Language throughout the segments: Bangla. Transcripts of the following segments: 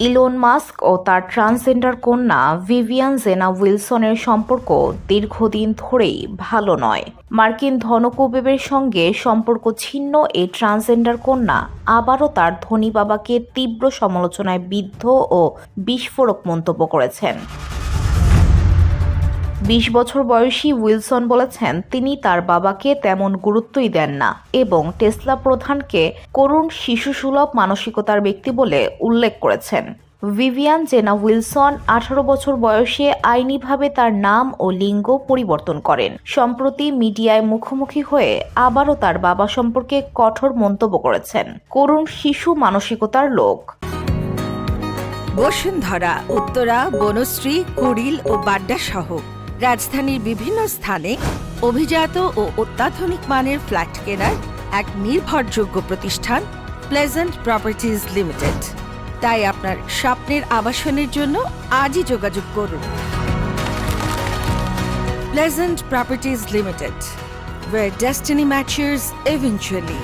ইলন মাস্ক ও তার ট্রান্সজেন্ডার কন্যা ভিভিয়ান জেনা উইলসনের সম্পর্ক দীর্ঘদিন ধরেই ভালো নয়। মার্কিন ধনকুবেবের সঙ্গে সম্পর্ক ছিন্ন এই ট্রান্সজেন্ডার কন্যা আবারও তার ধনী বাবাকে তীব্র সমালোচনায় বিদ্ধ ও বিস্ফোরক মন্তব্য করেছেন। ২০ বছর বয়সী উইলসন বলেছেন তিনি তার বাবাকে তেমন গুরুত্বই দেন না এবং টেসলা প্রধানকে করুণ শিশুসুলভ মানসিকতার ব্যক্তি বলে উল্লেখ করেছেন। ভিভিয়ান জেনা উইলসন ১৮ বছর বয়সে আইনিভাবে তার নাম ও লিঙ্গ পরিবর্তন করেন। সম্প্রতি মিডিয়ায় মুখোমুখি হয়ে আবারও তার বাবা সম্পর্কে কঠোর মন্তব্য করেছেন। করুণ শিশু মানসিকতার লোক। বসুন্ধরা, উত্তরা, বনশ্রী, কুড়িল ও বাড্ডা সহ রাজধানীর বিভিন্ন স্থানে অভিজাত ও অত্যাধুনিক মানের ফ্ল্যাট কেনার এক নির্ভরযোগ্য প্রতিষ্ঠান প্লেজেন্ট প্রপার্টিজ লিমিটেড। তাই আপনার স্বপ্নের আবাসনের জন্য আজই যোগাযোগ করুন। Pleasant properties limited, where destiny matches eventually।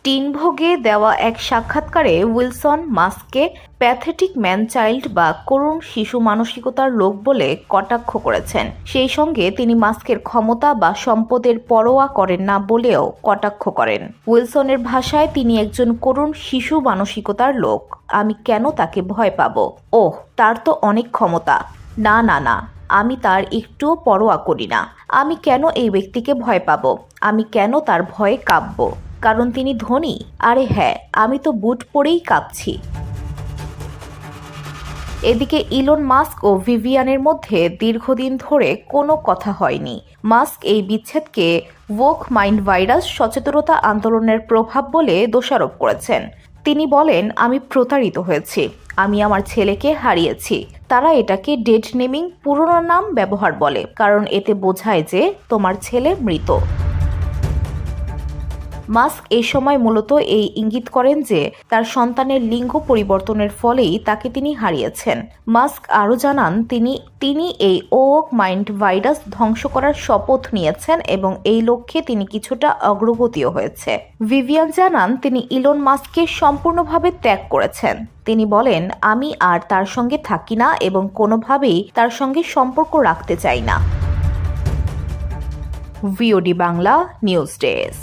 Tin ভোগে দেওয়া এক সাক্ষাৎকারে উইলসন মাস্ককে প্যাথেটিক ম্যান চাইল্ড বা করুণ শিশু মানসিকতার লোক বলে কটাক্ষ করেছেন। সেই সঙ্গে তিনি মাস্কের ক্ষমতা বা সম্পদের পরোয়া করেন না বলেও কটাক্ষ করেন। উইলসনের ভাষায় তিনি একজন করুণ শিশু মানসিকতার লোক। আমি কেন তাকে ভয় পাব? ওহ, তার তো অনেক ক্ষমতা। না না না, আমি তার একটুও পরোয়া করি না। আমি কেন এই ব্যক্তিকে ভয় পাব? আমি কেন তার ভয়ে কাঁপব? কারণ তিনি ধনী? আরে হ্যাঁ, আমি তো বুট পরেই কাঁপছি। এদিকে ইলন মাস্ক ও ভিভিয়ানের মধ্যে দীর্ঘদিন ধরে কোনো কথা হয়নি। মাস্ক এই বিচ্ছেদকে ওক মাইন্ড ভাইরাস সচেতনতা আন্দোলনের প্রভাব বলে দোষারোপ করেছেন। তিনি বলেন, আমি প্রতারিত হয়েছি, আমি আমার ছেলেকে হারিয়েছি। তারা এটাকে ডেড নেমিং, পুরনো নাম ব্যবহার বলে, কারণ এতে বোঝায় যে তোমার ছেলে মৃত। মাস্ক এই সময় মূলত এই ইঙ্গিত করেন যে তার সন্তানের লিঙ্গ পরিবর্তনের ফলেই তাকে তিনি হারিয়েছেন। মাস্ক আরও জানান তিনি এই ওক মাইন্ড ভাইরাস ধ্বংস করার শপথ নিয়েছেন এবং এই লক্ষ্যে তিনি কিছুটা অগ্রগতিও হয়েছে। ভিভিয়ান জানান তিনি ইলন মাস্ককে সম্পূর্ণভাবে ত্যাগ করেছেন। তিনি বলেন, আমি আর তার সঙ্গে থাকি না এবং কোনোভাবেই তার সঙ্গে সম্পর্ক রাখতে চাই না। VOD Bangla news desk.